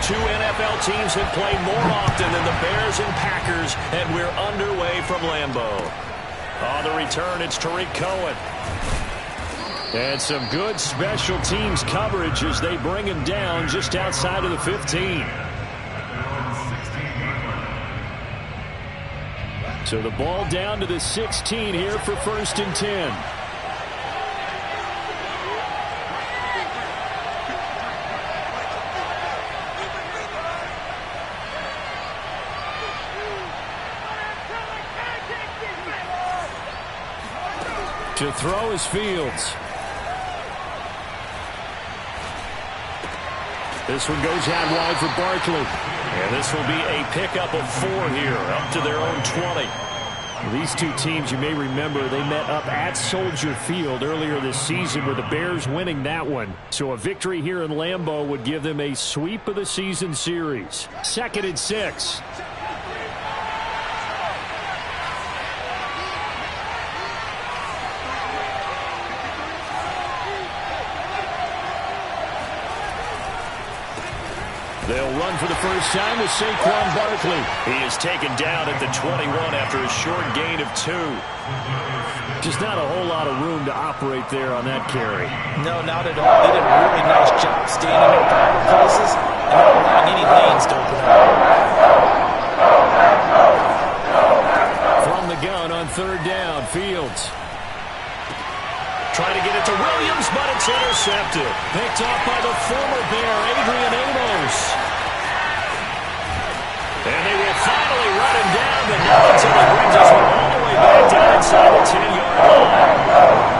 two NFL teams have played more often than the Bears and Packers, and we're underway from Lambeau. On the return, it's Tariq Cohen. And some good special teams coverage as they bring him down just outside of the 15. So the ball down to the 16 here for 1st and 10. To throw is Fields. This one goes out wide for Barkley. And this will be a pickup of 4 here, up to their own 20. These two teams, you may remember, they met up at Soldier Field earlier this season with the Bears winning that one. So a victory here in Lambeau would give them a sweep of the season series. 2nd and 6. They'll run for the first time with Saquon Barkley. He is taken down at the 21 after a short gain of 2. Just not a whole lot of room to operate there on that carry. No, not at all. They did a really nice job standing in proper places and not allowing any lanes to open up. From the gun on 3rd down, Fields. Trying to get it to Williams, but it's intercepted. Picked off by the former Bear, Adrian Amos. And they will finally run him down, but not until he brings us all the way back down inside the 10-yard line.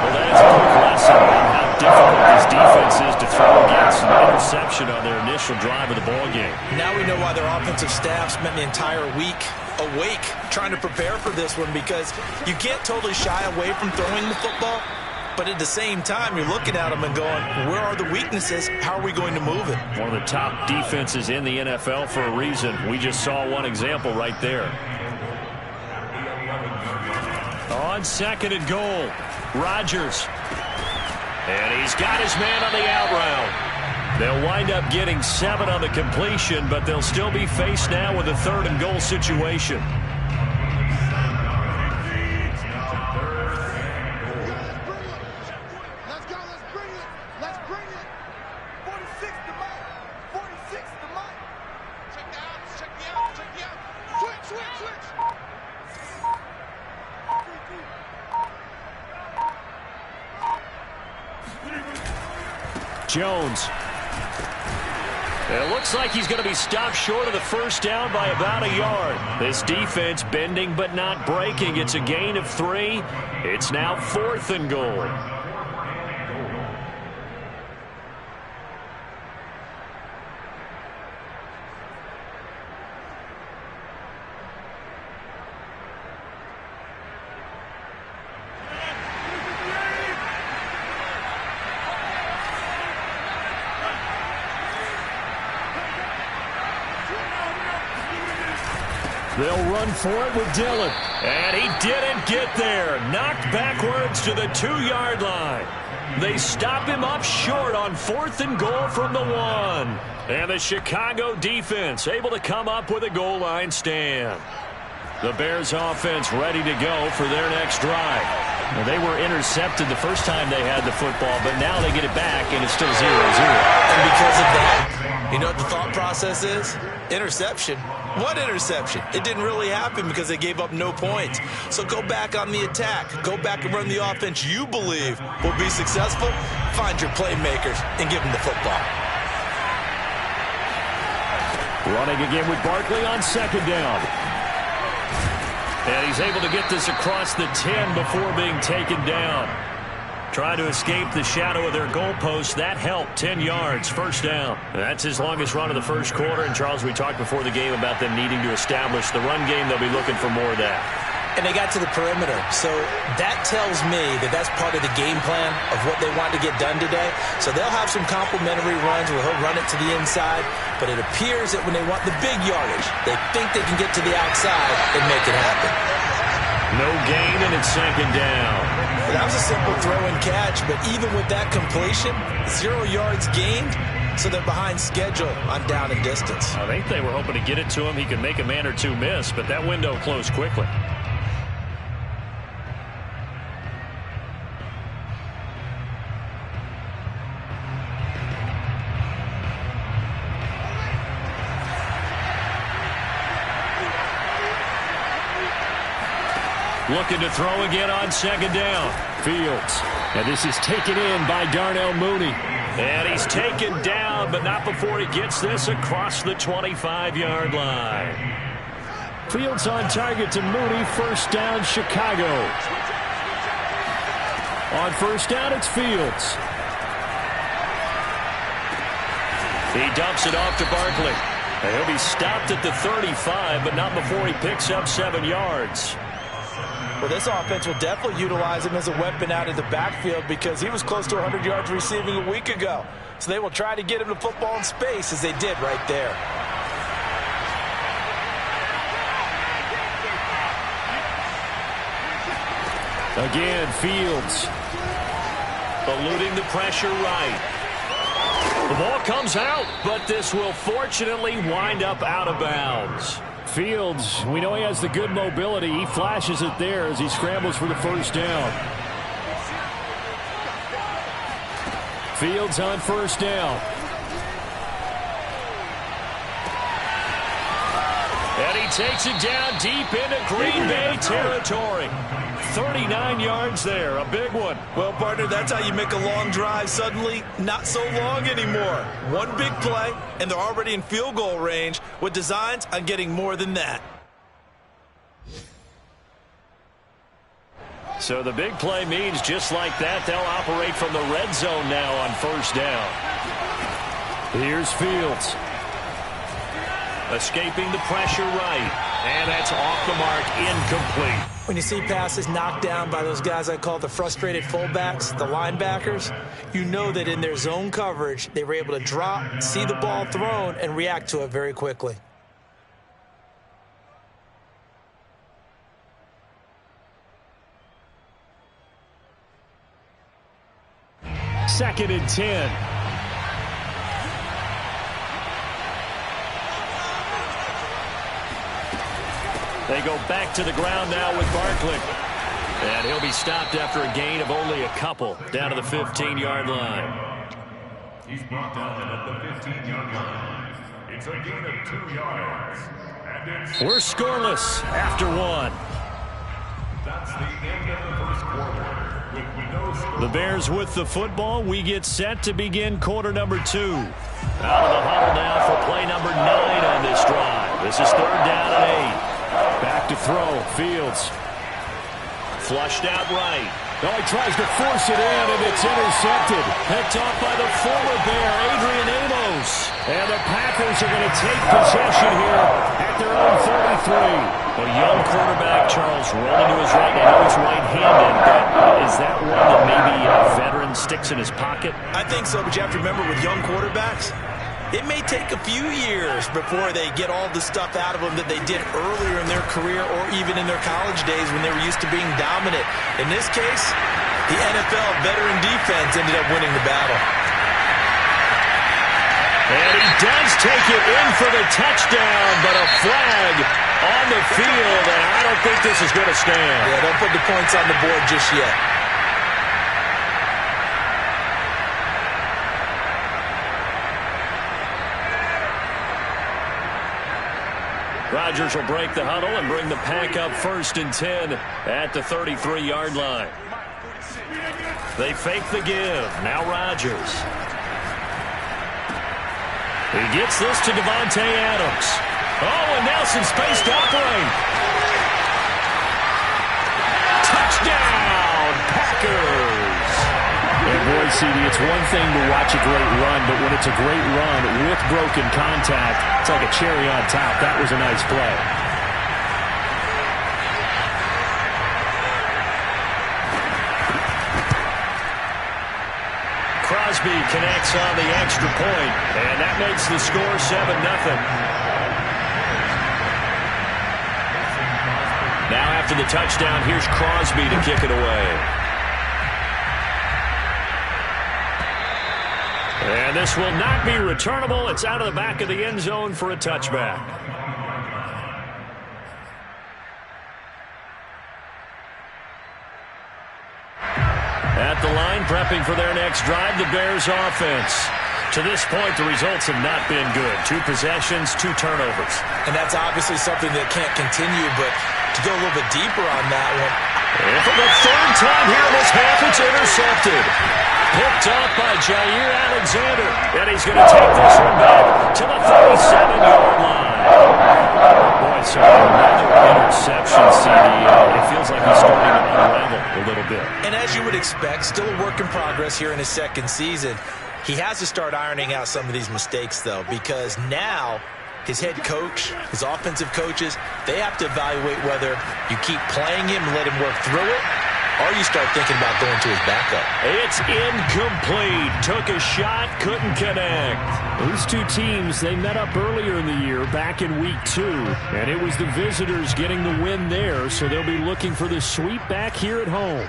Well, that's a quick lesson on how difficult this defense is to throw against an interception on their initial drive of the ballgame. Now we know why their offensive staff spent the entire week awake trying to prepare for this one, because you can't totally shy away from throwing the football. But at the same time, you're looking at them and going, where are the weaknesses? How are we going to move it? One of the top defenses in the NFL for a reason. We just saw one example right there. On 2nd and goal, Rodgers. And he's got his man on the out route. They'll wind up getting 7 on the completion, but they'll still be faced now with a 3rd and goal situation. Jones. It looks like he's going to be stopped short of the first down by about a yard. This defense bending but not breaking. It's a gain of 3. It's now 4th and goal. They'll run for it with Dillon. And he didn't get there. Knocked backwards to the 2-yard line. They stop him up short on 4th and goal from the 1. And the Chicago defense able to come up with a goal line stand. The Bears offense ready to go for their next drive. Well, they were intercepted the first time they had the football, but now they get it back, and it's still 0-0. And because of that, you know what the thought process is? Interception. What interception? It didn't really happen because they gave up no points. So go back on the attack. Go back and run the offense you believe will be successful. Find your playmakers and give them the football. Running again with Barkley on 2nd down. And he's able to get this across the 10 before being taken down. Trying to escape the shadow of their goalpost. That helped. 10 yards. First down. That's his longest run of the first quarter. And, Charles, we talked before the game about them needing to establish the run game. They'll be looking for more of that. And they got to the perimeter. So that tells me that that's part of the game plan of what they want to get done today. So they'll have some complimentary runs where he'll run it to the inside. But it appears that when they want the big yardage, they think they can get to the outside and make it happen. No gain, and it's 2nd down. That was a simple throw and catch, but even with that completion, 0 yards gained, so they're behind schedule on down and distance. I think they were hoping to get it to him. He could make a man or two miss, but that window closed quickly. Looking to throw again on second down. Fields. And this is taken in by Darnell Mooney. And he's taken down, but not before he gets this across the 25-yard line. Fields on target to Mooney. First down, Chicago. On first down, it's Fields. He dumps it off to Barkley. And he'll be stopped at the 35, but not before he picks up 7 yards. Well, this offense will definitely utilize him as a weapon out of the backfield because he was close to 100 yards receiving a week ago. So they will try to get him the football in space as they did right there. Again, Fields. Eluding the pressure right. The ball comes out, but this will fortunately wind up out of bounds. Fields, we know he has the good mobility. He flashes it there as he scrambles for the first down. Fields on first down. And he takes it down deep into Green Bay territory. 39 yards there, a big one. Well, partner, that's how you make a long drive suddenly not so long anymore. One big play, and they're already in field goal range with designs on getting more than that. So the big play means just like that, they'll operate from the red zone now on first down. Here's Fields. Escaping the pressure right. And that's off the mark, incomplete. When you see passes knocked down by those guys I call the frustrated fullbacks, the linebackers, you know that in their zone coverage, they were able to drop, see the ball thrown, and react to it very quickly. Second and 10. They go back to the ground now with Barkley. And he'll be stopped after a gain of only a couple down to the 15-yard line. He's brought down at the 15-yard line. It's a gain of 2 yards. And we're scoreless after one. That's the end of the first quarter. The Bears with the football. We get set to begin quarter number 2. Out of the huddle now for play number 9 on this drive. This is third down and 8. Back to throw. Fields. Flushed out right. Oh, he tries to force it in, and it's intercepted. Picked off by the former Bear, Adrian Amos. And the Packers are going to take possession here at their own 33. A young quarterback, Charles, rolling to his right. I know he's right-handed, but is that one that maybe a veteran sticks in his pocket? I think so, but you have to remember with young quarterbacks, it may take a few years before they get all the stuff out of them that they did earlier in their career or even in their college days when they were used to being dominant. In this case, the NFL veteran defense ended up winning the battle. And he does take it in for the touchdown, but a flag on the field, and I don't think this is going to stand. Yeah, don't put the points on the board just yet. Rodgers will break the huddle and bring the Pack up first and 10 at the 33-yard line. They fake the give. Now Rodgers. He gets this to Davante Adams. Oh, and now some space to operate. Touchdown, Packers. And boy, CD, it's one thing to watch a great run, but when it's a great run with broken contact, it's like a cherry on top. That was a nice play. Crosby connects on the extra point, and that makes the score 7-0. Now after the touchdown, here's Crosby to kick it away. And this will not be returnable. It's out of the back of the end zone for a touchback. At the line, prepping for their next drive, the Bears offense. To this point, the results have not been good. 2 possessions, 2 turnovers. And that's obviously something that can't continue, but to go a little bit deeper on that one. And for the 3rd time here this half, it's intercepted. Picked off by Jair Alexander. And he's going to take this one back to the 37-yard line. Boy, so another interception, CD. It feels like he's starting to unravel a little bit. And as you would expect, still a work in progress here in his 2nd season. He has to start ironing out some of these mistakes, though, because now his head coach, his offensive coaches, they have to evaluate whether you keep playing him and let him work through it, or you start thinking about going to his backup. It's incomplete. Took a shot, couldn't connect. These 2 teams, they met up earlier in the year, back in week 2, and it was the visitors getting the win there, so they'll be looking for the sweep back here at home.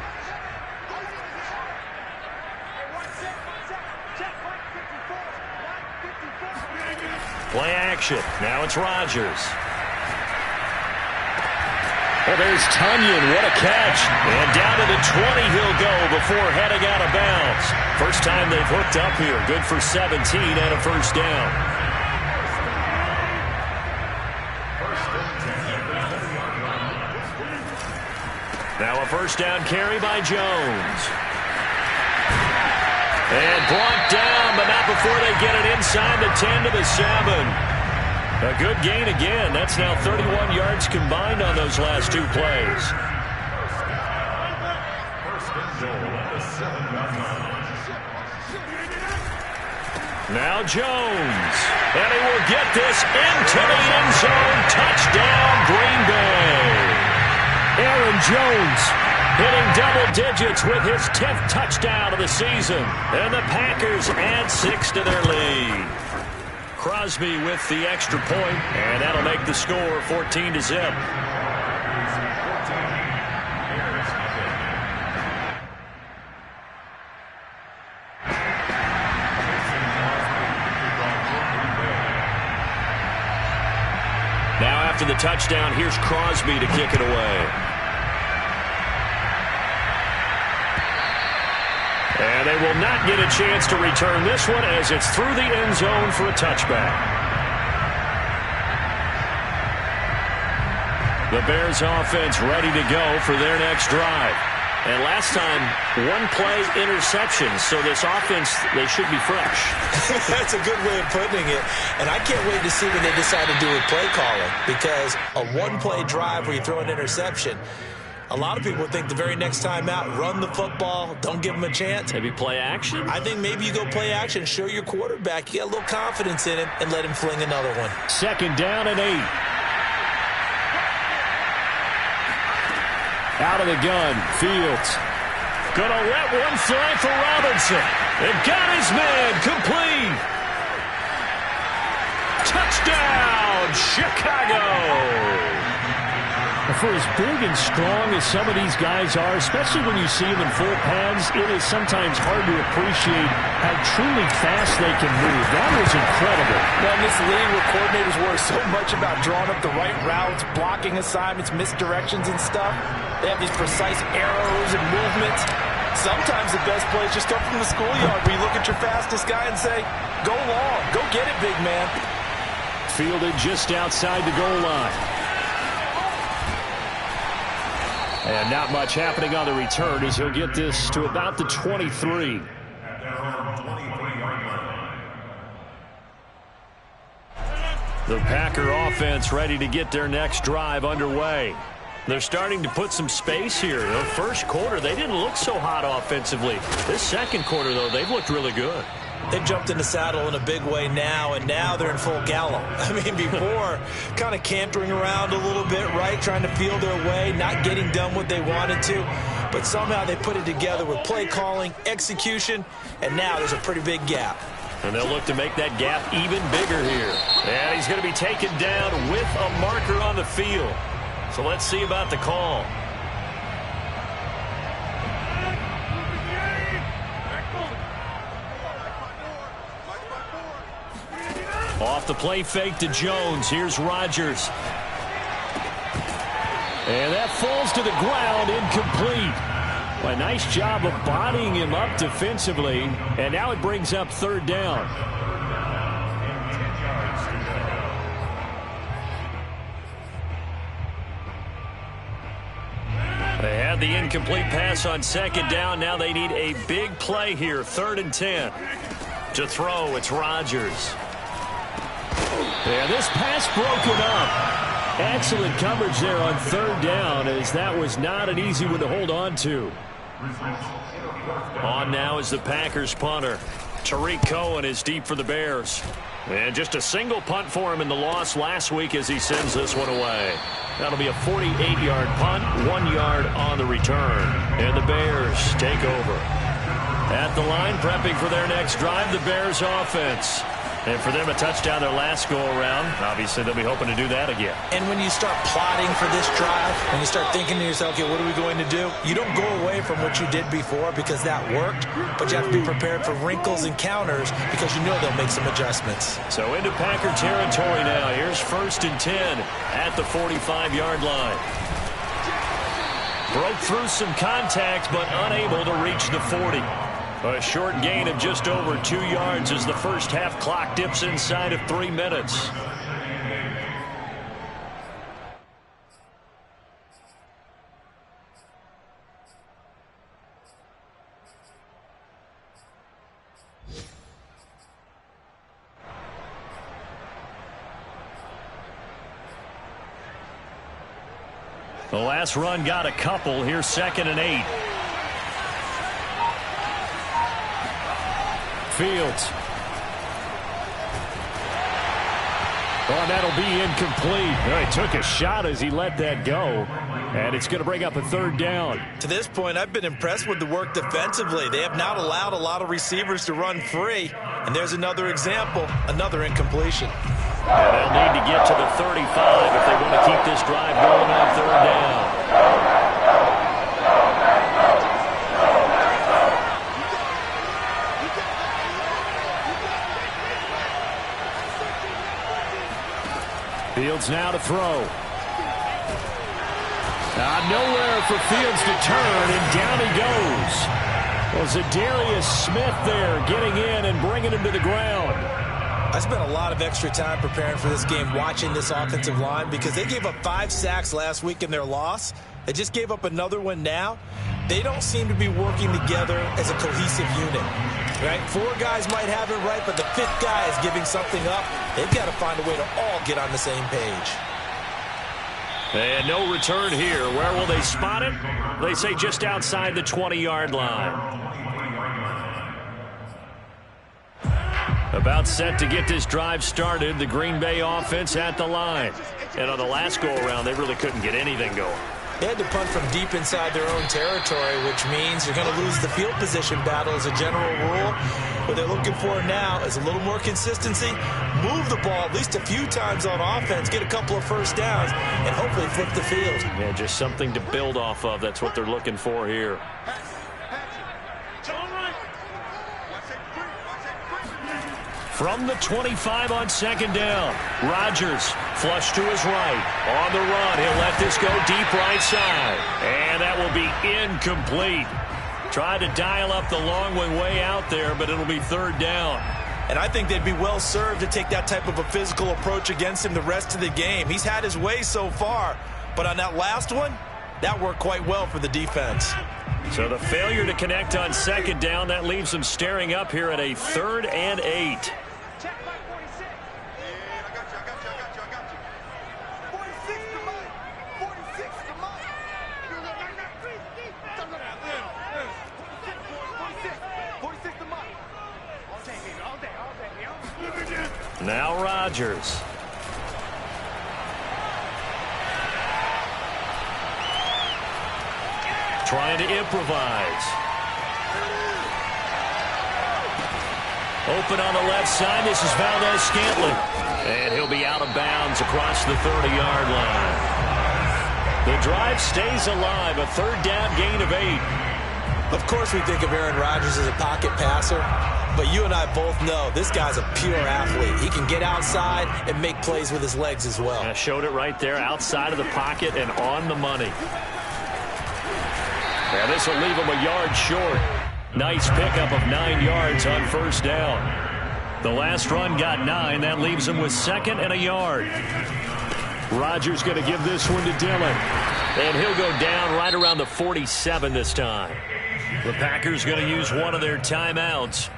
Play action. Now it's Rodgers. Well, there's Tunyon. What a catch. And down to the 20 he'll go before heading out of bounds. First time they've hooked up here. Good for 17 and a first down. Now a first down carry by Jones. And brought down, but not before they get it inside the 10 to the 7. A good gain again. That's now 31 yards combined on those last 2 plays. Now Jones. And he will get this into the end zone. Touchdown, Green Bay. Aaron Jones hitting double digits with his 10th touchdown of the season. And the Packers add 6 to their lead. Crosby with the extra point, and that'll make the score 14-0. Now after the touchdown, here's Crosby to kick it away. And they will not get a chance to return this one as it's through the end zone for a touchback. The Bears offense ready to go for their next drive. And last time, 1-play interception, so this offense, they should be fresh. That's a good way of putting it. And I can't wait to see what they decide to do with play calling, because a 1-play drive where you throw an interception, a lot of people think the very next time out, run the football, don't give them a chance. Maybe play action? I think maybe you go play action, show your quarterback you got a little confidence in him, and let him fling another one. 2nd down and 8. Out of the gun, Fields. Gonna let one fly for Robinson. And got his man, complete. Touchdown, Chicago. For as big and strong as some of these guys are, especially when you see them in full pads, it is sometimes hard to appreciate how truly fast they can move. That was incredible. Well, in this league where coordinators worry so much about drawing up the right routes, blocking assignments, misdirections and stuff, they have these precise arrows and movements. Sometimes the best play is just up from the schoolyard where you look at your fastest guy and say, go long, go get it, big man. Fielded just outside the goal line. And not much happening on the return as he'll get this to about the 23. The Packer offense ready to get their next drive underway. They're starting to put some space here. The first quarter, they didn't look so hot offensively. This second quarter, though, they've looked really good. They've jumped in the saddle in a big way now, and now they're in full gallop. I mean, before, kind of cantering around a little bit, right, trying to feel their way, not getting done what they wanted to. But somehow they put it together with play calling, execution, and now there's a pretty big gap. And they'll look to make that gap even bigger here. And he's going to be taken down with a marker on the field. So let's see about the call. Off the play fake to Jones. Here's Rodgers. And that falls to the ground, incomplete. A nice job of bodying him up defensively. And now it brings up third down. They had the incomplete pass on second down. Now they need a big play here. 3rd and 10. To throw, it's Rodgers. Yeah, this pass broken up. Excellent coverage there on third down, as that was not an easy one to hold on to. On now is the Packers punter. Tariq Cohen is deep for the Bears. And just a single punt for him in the loss last week as he sends this one away. That'll be a 48-yard punt, 1 yard on the return. And the Bears take over. At the line, prepping for their next drive, the Bears offense. And for them, a touchdown their last go-around. Obviously, they'll be hoping to do that again. And when you start plotting for this drive, when you start thinking to yourself, okay, what are we going to do? You don't go away from what you did before because that worked, but you have to be prepared for wrinkles and counters because you know they'll make some adjustments. So into Packer territory now. Here's 1st and 10 at the 45-yard line. Broke through some contact, but unable to reach the 40. A short gain of just over 2 yards as the first half clock dips inside of 3 minutes. The last run got a couple. Here's 2nd and 8. Fields. Oh, that'll be incomplete. Oh, he took a shot as he let that go. And it's going to bring up a 3rd down. To this point, I've been impressed with the work defensively. They have not allowed a lot of receivers to run free. And there's another example, another incompletion. And they'll need to get to the 35 if they want to keep this drive going on 3rd down. Fields now to throw. Nowhere for Fields to turn, and down he goes. Well, Zadarius Smith there getting in and bringing him to the ground. I spent a lot of extra time preparing for this game watching this offensive line because they gave up 5 sacks last week in their loss. They just gave up another one now. They don't seem to be working together as a cohesive unit. Right? 4 guys might have it right, but the 5th guy is giving something up. They've got to find a way to all get on the same page. And no return here. Where will they spot it? They say just outside the 20-yard line. About set to get this drive started. The Green Bay offense at the line. And on the last go-around, they really couldn't get anything going. They had to punt from deep inside their own territory, which means you're going to lose the field position battle as a general rule. What they're looking for now is a little more consistency, move the ball at least a few times on offense, get a couple of first downs, and hopefully flip the field. Yeah, just something to build off of. That's what they're looking for here. From the 25 on 2nd down, Rodgers flush to his right. On the run, he'll let this go deep right side. And that will be incomplete. Tried to dial up the long one way out there, but it'll be 3rd down. And I think they'd be well served to take that type of a physical approach against him the rest of the game. He's had his way so far, but on that last one, that worked quite well for the defense. So the failure to connect on 2nd down, that leaves them staring up here at a 3rd and 8. Now Rodgers. Trying to improvise. Open on the left side. This is Valdez-Scantling. And he'll be out of bounds across the 30-yard line. The drive stays alive. A 3rd down gain of 8. Of course we think of Aaron Rodgers as a pocket passer. But you and I both know this guy's a pure athlete. He can get outside and make plays with his legs as well. Yeah, showed it right there, outside of the pocket and on the money. And this will leave him a yard short. Nice pickup of 9 yards on first down. The last run got 9. That leaves him with 2nd and a yard. Rodgers going to give this one to Dillon. And he'll go down right around the 47 this time. The Packers going to use one of their timeouts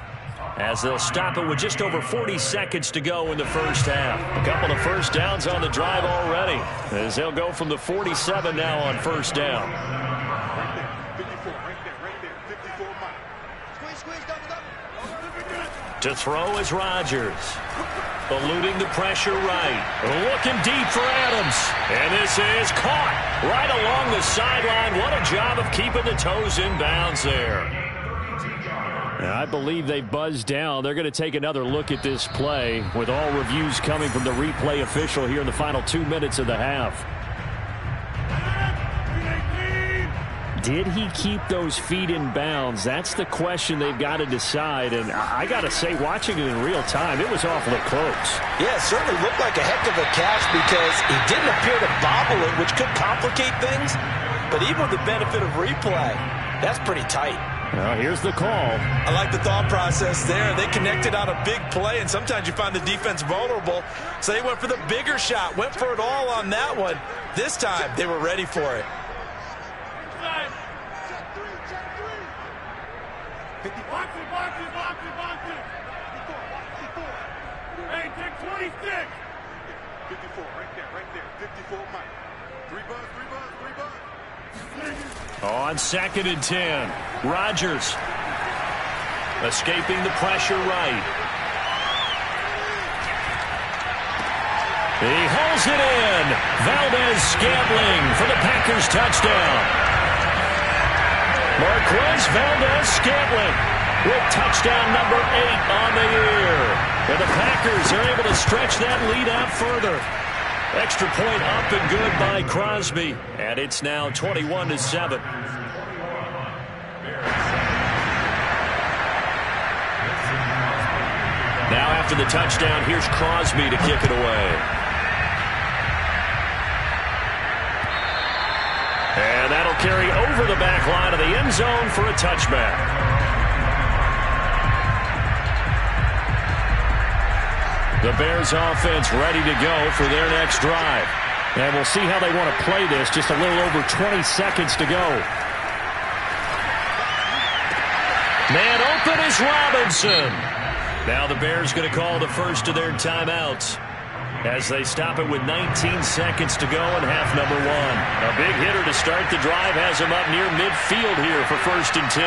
as they'll stop it with just over 40 seconds to go in the first half. A couple of first downs on the drive already as they'll go from the 47 now on first down. To throw is Rodgers. Eluding the pressure right. Looking deep for Adams. And this is caught right along the sideline. What a job of keeping the toes in bounds there. And I believe they buzzed down. They're going to take another look at this play with all reviews coming from the replay official here in the final 2 minutes of the half. Did he keep those feet in bounds? That's the question they've got to decide. And I got to say, watching it in real time, it was awfully close. Yeah, it certainly looked like a heck of a catch because he didn't appear to bobble it, which could complicate things. But even with the benefit of replay, that's pretty tight. Well, here's the call. I like the thought process there. They connected on a big play, and sometimes you find the defense vulnerable. So they went for the bigger shot, went for it all on that one. This time, they were ready for it. Hey, take 26. 54, right there. 54, Mike. 3 buzz. On 2nd and 10, Rodgers escaping the pressure right. He hauls it in. Valdez-Scantling for the Packers touchdown. Marquez Valdez-Scantling with touchdown number 8 on the year. And the Packers are able to stretch that lead out further. Extra point up and good by Crosby. And it's now 21-7. Now after the touchdown, here's Crosby to kick it away. And that'll carry over the back line of the end zone for a touchback. The Bears offense ready to go for their next drive. And we'll see how they want to play this. Just a little over 20 seconds to go. Man open is Robinson. Now the Bears going to call the first of their timeouts as they stop it with 19 seconds to go in half number 1. A big hitter to start the drive has him up near midfield here for 1st and 10.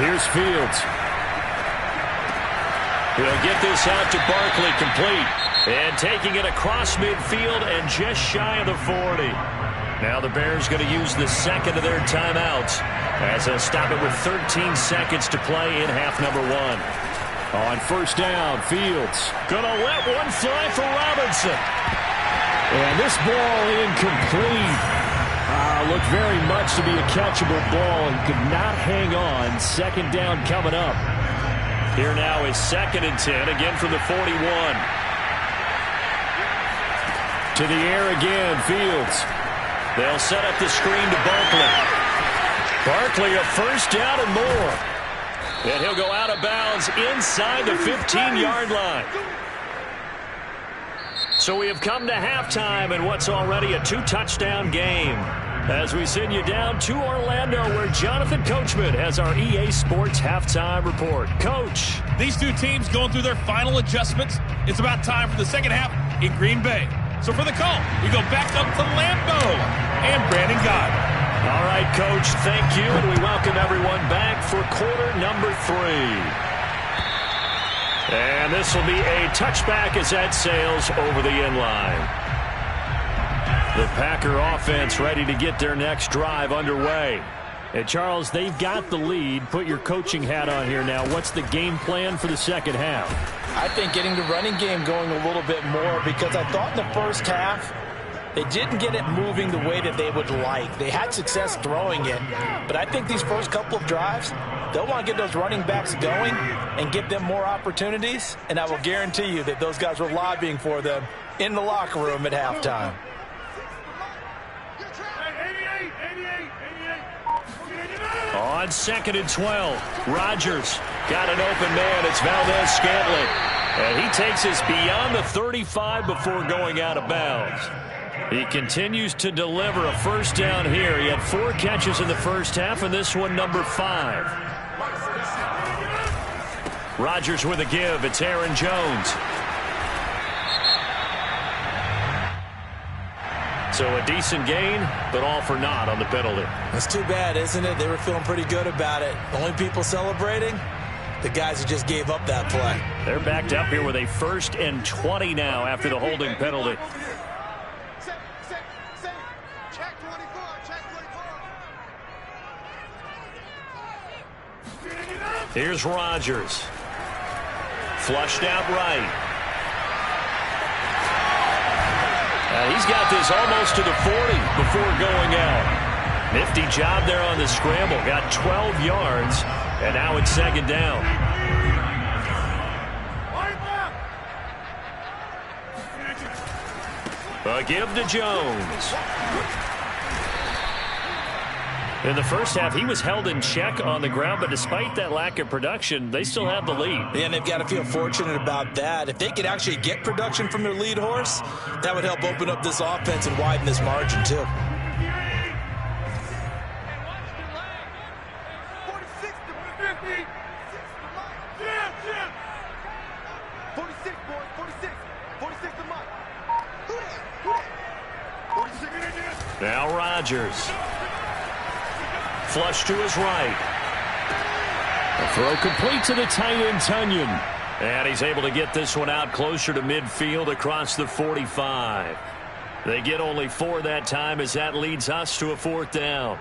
Here's Fields. He'll get this out to Barkley, complete. And taking it across midfield and just shy of the 40. Now the Bears going to use the second of their timeouts as they'll stop it with 13 seconds to play in half number 1. On first down, Fields going to let one fly for Robinson. And this ball incomplete. Looked very much to be a catchable ball. He could not hang on. Second down coming up. Here now is 2nd and 10, again from the 41. To the air again, Fields. They'll set up the screen to Barkley. Barkley a first down and more. And he'll go out of bounds inside the 15-yard line. So we have come to halftime in what's already a 2-touchdown game. As we send you down to Orlando, where Jonathan Coachman has our EA Sports Halftime Report. Coach. These two teams going through their final adjustments. It's about time for the second half in Green Bay. So for the call, we go back up to Lambeau and Brandon Gaudin. All right, Coach, thank you, and we welcome everyone back for quarter number 3. And this will be a touchback as that sails over the end line. The Packer offense ready to get their next drive underway. And Charles, they've got the lead. Put your coaching hat on here now. What's the game plan for the second half? I think getting the running game going a little bit more, because I thought in the first half they didn't get it moving the way that they would like. They had success throwing it, but I think these first couple of drives, they'll want to get those running backs going and give them more opportunities, and I will guarantee you that those guys were lobbying for them in the locker room at halftime. On 2nd and 12, Rodgers got an open man. It's Valdez-Scantling. And he takes us beyond the 35 before going out of bounds. He continues to deliver a first down here. He had 4 catches in the first half, and this one number 5. Rodgers with a give. It's Aaron Jones. So a decent gain, but all for naught on the penalty. That's too bad, isn't it? They were feeling pretty good about it. Only people celebrating? The guys who just gave up that play. They're backed up here with a 1st and 20 now after the holding penalty. Here's Rodgers. Flushed out right. He's got this almost to the 40 before going out. Nifty job there on the scramble. Got 12 yards, and now it's 2nd down. A give to Jones. In the first half, he was held in check on the ground, but despite that lack of production, they still have the lead. And they've got to feel fortunate about that. If they could actually get production from their lead horse, that would help open up this offense and widen this margin, too. Now Rodgers. Flush to his right. The throw complete to the tight end, Tunyon. And he's able to get this one out closer to midfield across the 45. They get only 4 that time as that leads us to a 4th down.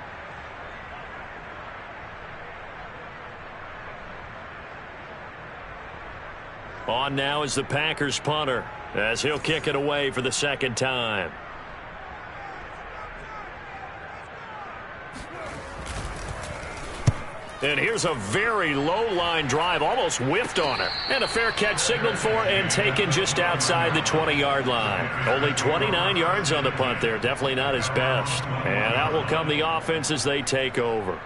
On now is the Packers punter as he'll kick it away for the 2nd time. And here's a very low-line drive, almost whiffed on it. And a fair catch signaled for and taken just outside the 20-yard line. Only 29 yards on the punt there. Definitely not his best. And out will come the offense as they take over.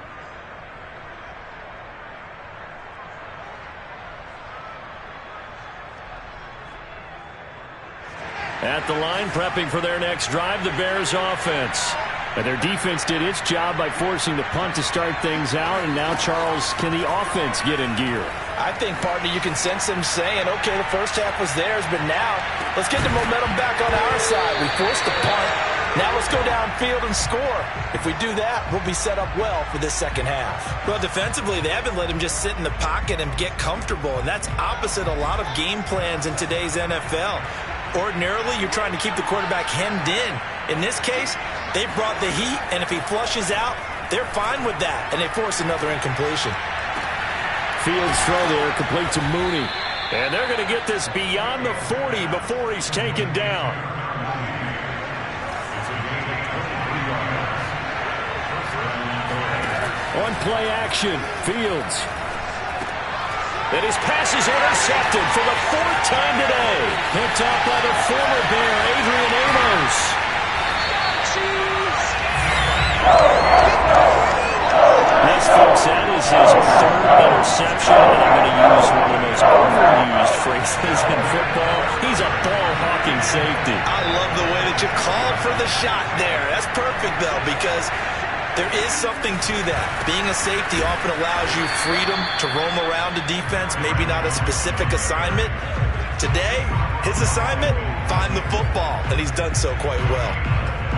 At the line, prepping for their next drive, the Bears offense. And their defense did its job by forcing the punt to start things out. And now, Charles, can the offense get in gear? I think, partner, you can sense them saying, okay, the first half was theirs, but now let's get the momentum back on our side. We forced the punt. Now let's go downfield and score. If we do that, we'll be set up well for this 2nd half. Well, defensively, they haven't let him just sit in the pocket and get comfortable, and that's opposite a lot of game plans in today's NFL. Ordinarily, you're trying to keep the quarterback hemmed in. In this case, they brought the heat, and if he flushes out, they're fine with that, and they force another incompletion. Fields throw there, complete to Mooney. And they're going to get this beyond the 40 before he's taken down. On play action, Fields. And his pass is intercepted for the 4th time today. Picked up by the former Bear, Adrian Amos. Yes, folks, that is his 3rd interception, and I'm going to use one of the most overused phrases in football. He's a ball-hawking safety. I love the way that you called for the shot there. That's perfect, though, because there is something to that. Being a safety often allows you freedom to roam around the defense, maybe not a specific assignment. Today, his assignment, find the football, and he's done so quite well.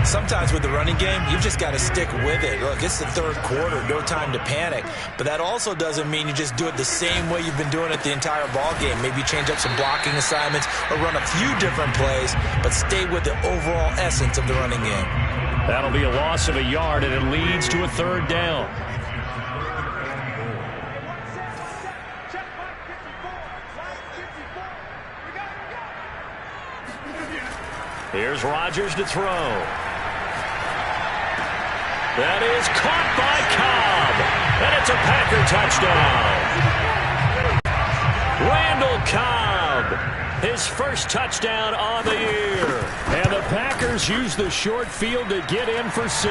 Sometimes with the running game, you've just got to stick with it. Look, it's the 3rd quarter, no time to panic. But that also doesn't mean you just do it the same way you've been doing it the entire ball game. Maybe change up some blocking assignments or run a few different plays, but stay with the overall essence of the running game. That'll be a loss of a yard, and it leads to a 3rd down. Here's Rodgers to throw. That is caught by Cobb. And it's a Packer touchdown. Randall Cobb, his first touchdown on the year. And the Packers use the short field to get in for 6.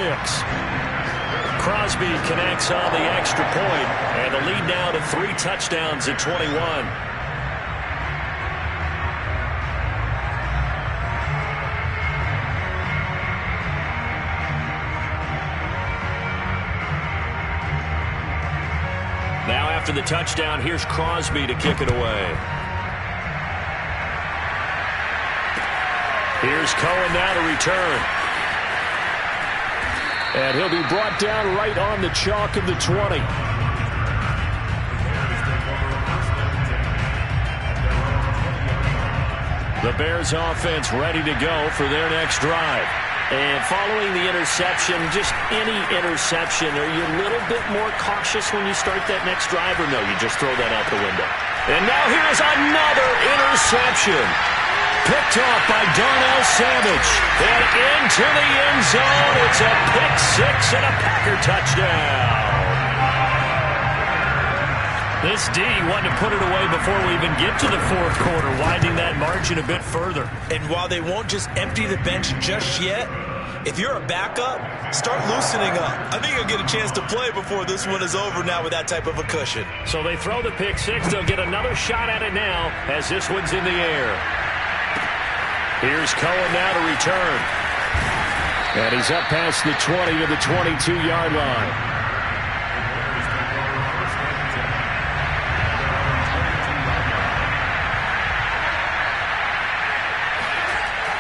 Crosby connects on the extra point, and the lead now to 3 touchdowns at 21. Now after the touchdown, here's Crosby to kick it away. Here's Cohen now to return. And he'll be brought down right on the chalk of the 20. The Bears offense ready to go for their next drive. And following the interception, just any interception, are you a little bit more cautious when you start that next drive, or no, you just throw that out the window? And now here's another interception. Picked off by Darnell Savage. And into the end zone. It's a pick 6 and a Packer touchdown. This D wanted to put it away before we even get to the fourth quarter, widening that margin a bit further. And while they won't just empty the bench just yet, if you're a backup, start loosening up. I think you'll get a chance to play before this one is over now with that type of a cushion. So they throw the pick 6. They'll get another shot at it now as this one's in the air. Here's Cohen now to return. And he's up past the 20 to the 22-yard line.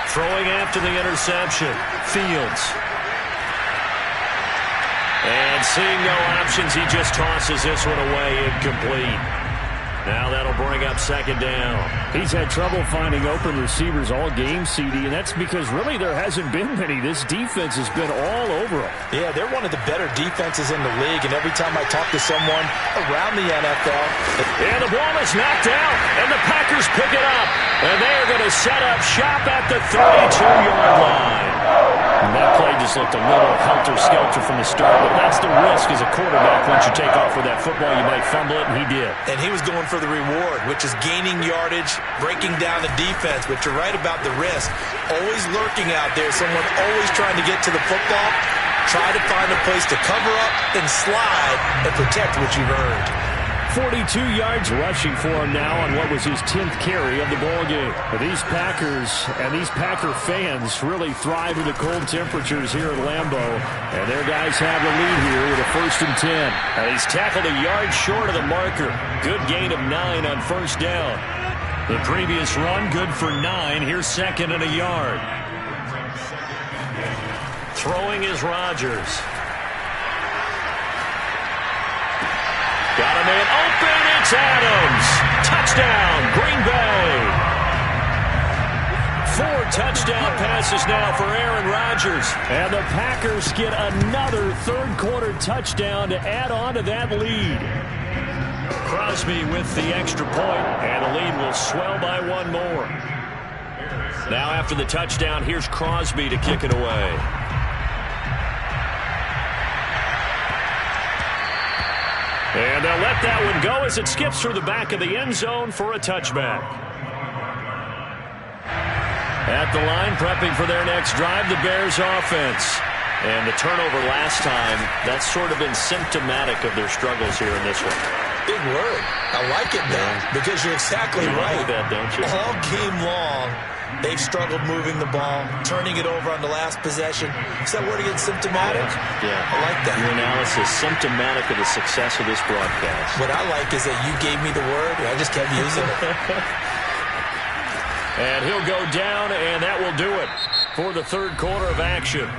Throwing after the interception, Fields. And seeing no options, he just tosses this one away incomplete. Now that'll bring up second down. He's had trouble finding open receivers all game, CD, and that's because really there hasn't been many. This defense has been all over them. Yeah, they're one of the better defenses in the league, and every time I talk to someone around the NFL... And the ball is knocked out, and the Packers pick it up. And they are going to set up shop at the 32-yard line. And that play just looked a little helter-skelter from the start, but that's the risk as a quarterback. Once you take off with that football, you might fumble it, and he did. And he was going for the reward, which is gaining yardage, breaking down the defense. But you're right about the risk. Always lurking out there, someone always trying to get to the football. Try to find a place to cover up and slide and protect what you've earned. 42 yards rushing for him now on what was his 10th carry of the ball game. But these Packers and these Packer fans really thrive in the cold temperatures here at Lambeau. And their guys have the lead here with a 1st and 10. And he's tackled a yard short of the marker. Good gain of 9 on first down. The previous run, good for 9. Here's second and a yard. Throwing is Rodgers. Got a man open. It's Adams. Touchdown, Green Bay. 4 touchdown passes now for Aaron Rodgers. And the Packers get another third-quarter touchdown to add on to that lead. Crosby with the extra point, and the lead will swell by 1 more. Now after the touchdown, here's Crosby to kick it away. And they'll let that one go as it skips through the back of the end zone for a touchback. At the line, prepping for their next drive, the Bears offense. And the turnover last time, that's sort of been symptomatic of their struggles here in this one. Big word. I like it, man, because you're exactly right. Like that, don't you? All game long, they've struggled moving the ball, turning it over on the last possession. Is that word again, symptomatic? Yeah. I like that. Your analysis, symptomatic of the success of this broadcast. What I like is that you gave me the word, and I just kept using it. And he'll go down, and that will do it for the third quarter of action.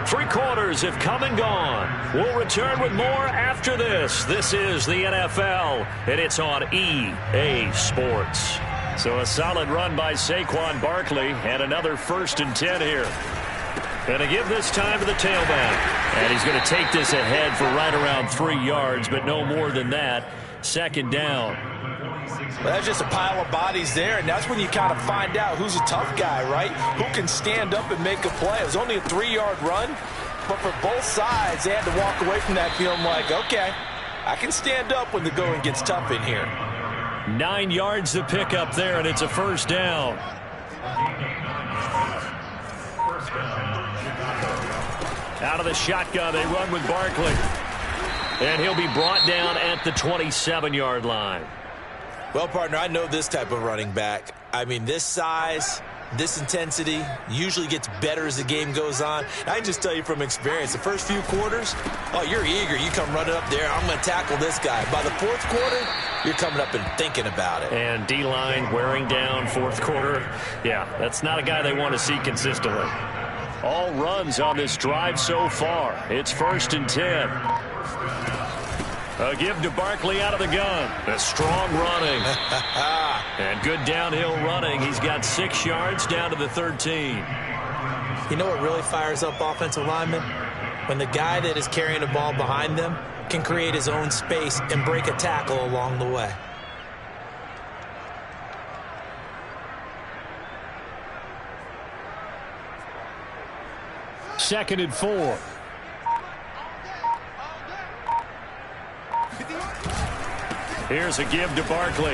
3 quarters have come and gone. We'll return with more after this. This is the NFL, and it's on EA Sports. So a solid run by Saquon Barkley, and another 1st and 10 here. Going to give this time to the tailback. And he's going to take this ahead for right around 3 yards, but no more than that. Second down. Well, that's just a pile of bodies there, and that's when you kind of find out who's a tough guy, right? Who can stand up and make a play. It was only a 3-yard run, but for both sides, they had to walk away from that feeling like, okay, I can stand up when the going gets tough in here. 9 yards to pick up there, and it's a first down. Out of the shotgun, they run with Barkley. And he'll be brought down at the 27-yard line. Well, partner, I know this type of running back. I mean, this size, this intensity usually gets better as the game goes on. I can just tell you from experience, the first few quarters, oh, you're eager. You come running up there, I'm going to tackle this guy. By the fourth quarter, you're coming up and thinking about it. And D-line wearing down fourth quarter. Yeah, that's not a guy they want to see consistently. All runs on this drive so far. It's 1st and 10. A give to Barkley out of the gun. A strong running. And good downhill running. He's got 6 yards down to the 13. You know what really fires up offensive linemen? When the guy that is carrying the ball behind them can create his own space and break a tackle along the way. Second and 4. Here's a give to Barkley.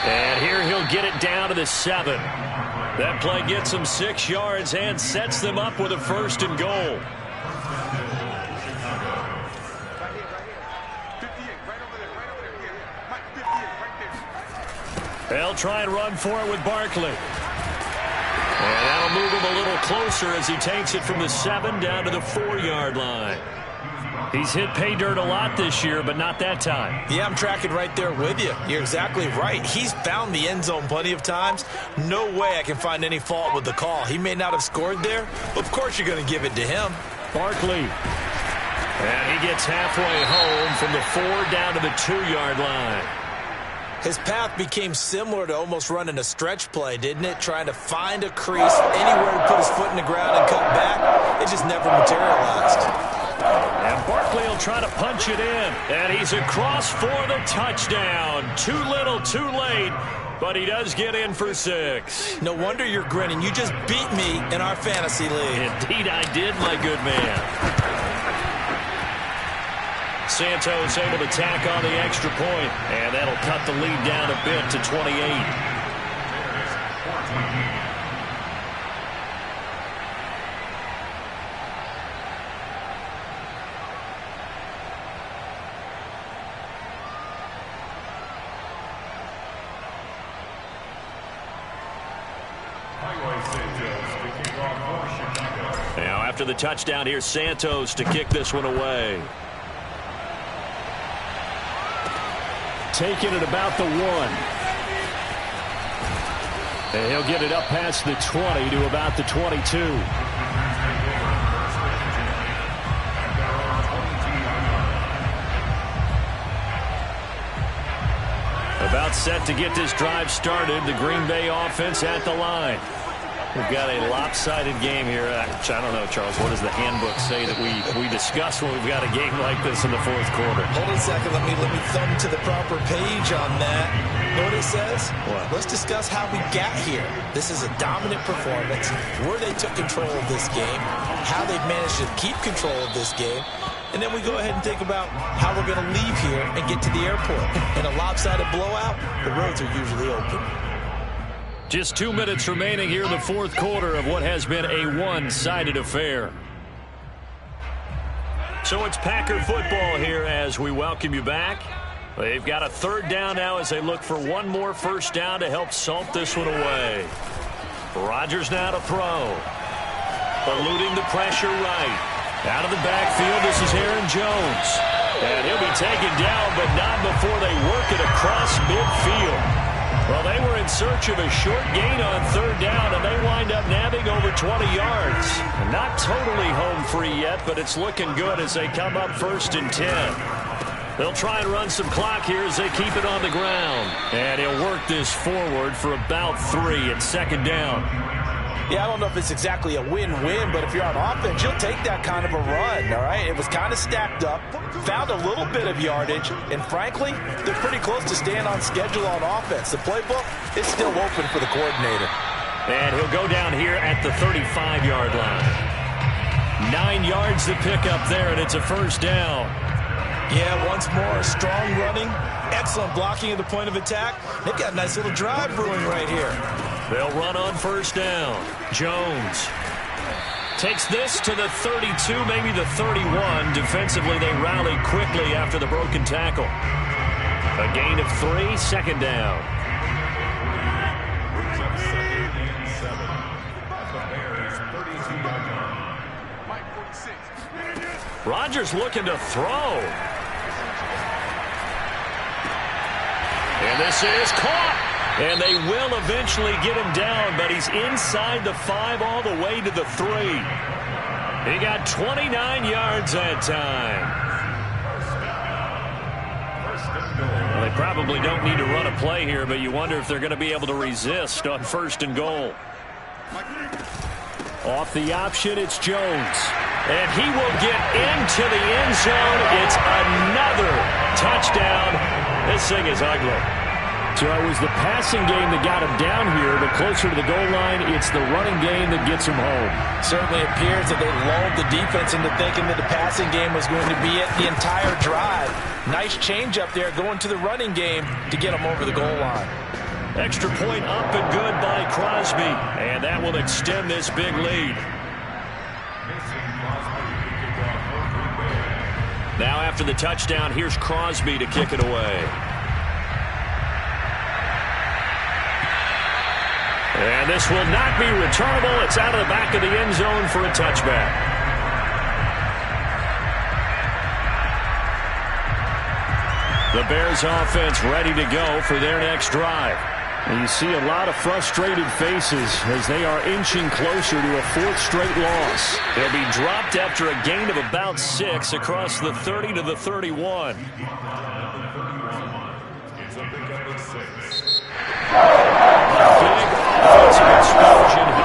And here he'll get it down to the 7. That play gets him 6 yards and sets them up with a 1st and goal. They'll try and run for it with Barkley. And that'll move him a little closer as he takes it from the 7 down to the 4-yard line. He's hit pay dirt a lot this year, but not that time. Yeah, I'm tracking right there with you. You're exactly right. He's found the end zone plenty of times. No way I can find any fault with the call. He may not have scored there, but of course you're going to give it to him. Barkley. And he gets halfway home from the 4 down to the 2-yard line. His path became similar to almost running a stretch play, didn't it? Trying to find a crease, anywhere to put his foot in the ground and cut back. It just never materialized. And Barkley will try to punch it in. And he's across for the touchdown. Too little, too late. But he does get in for 6. No wonder you're grinning. You just beat me in our fantasy league. Indeed I did, my good man. Santos able to tack on the extra point, and that'll cut the lead down a bit to 28. Now after the touchdown, here's Santos to kick this one away. Taking it about the 1. And he'll get it up past the 20 to about the 22. About set to get this drive started. The Green Bay offense at the line. We've got a lopsided game here. I don't know, Charles. What does the handbook say that we discuss when we've got a game like this in the fourth quarter? Hold on a second. Let me thumb to the proper page on that. You know what it says? What? Let's discuss how we got here. This is a dominant performance, where they took control of this game, how they've managed to keep control of this game, and then we go ahead and think about how we're going to leave here and get to the airport. In a lopsided blowout, the roads are usually open. Just 2 minutes remaining here in the fourth quarter of what has been a one-sided affair. So it's Packer football here as we welcome you back. They've got a 3rd down now as they look for one more first down to help salt this one away. Rodgers now to throw. Eluding the pressure right. Out of the backfield, this is Aaron Jones. And he'll be taken down, but not before they work it across midfield. Well, they were in search of a short gain on 3rd down, and they wind up nabbing over 20 yards. Not totally home free yet, but it's looking good as they come up 1st and 10. They'll try and run some clock here as they keep it on the ground. And he'll work this forward for about 3 at 2nd down. Yeah, I don't know if it's exactly a win-win, but if you're on offense, you'll take that kind of a run, all right? It was kind of stacked up, found a little bit of yardage, and frankly, they're pretty close to staying on schedule on offense. The playbook is still open for the coordinator. And he'll go down here at the 35-yard line. 9 yards to pick up there, and it's a 1st down. Yeah, once more, strong running, excellent blocking at the point of attack. They've got a nice little drive brewing right here. They'll run on first down. Jones takes this to the 32, maybe the 31. Defensively, they rally quickly after the broken tackle. A gain of 3, second down. Rodgers looking to throw. And this is caught. And they will eventually get him down, but he's inside the 5 all the way to the 3. He got 29 yards that time. Well, they probably don't need to run a play here, but you wonder if they're going to be able to resist on first and goal. Off the option, it's Jones. And he will get into the end zone. It's another touchdown. This thing is ugly. So it was the passing game that got him down here, but closer to the goal line, it's the running game that gets him home. Certainly appears that they lulled the defense into thinking that the passing game was going to be it the entire drive. Nice change up there going to the running game to get them over the goal line. Extra point up and good by Crosby. And that will extend this big lead. Now after the touchdown, here's Crosby to kick it away. And this will not be returnable. It's out of the back of the end zone for a touchback. The Bears offense ready to go for their next drive. And you see a lot of frustrated faces as they are inching closer to a 4th straight loss. They'll be dropped after a gain of about 6 across the 30 to the 31. It's a big up of 6.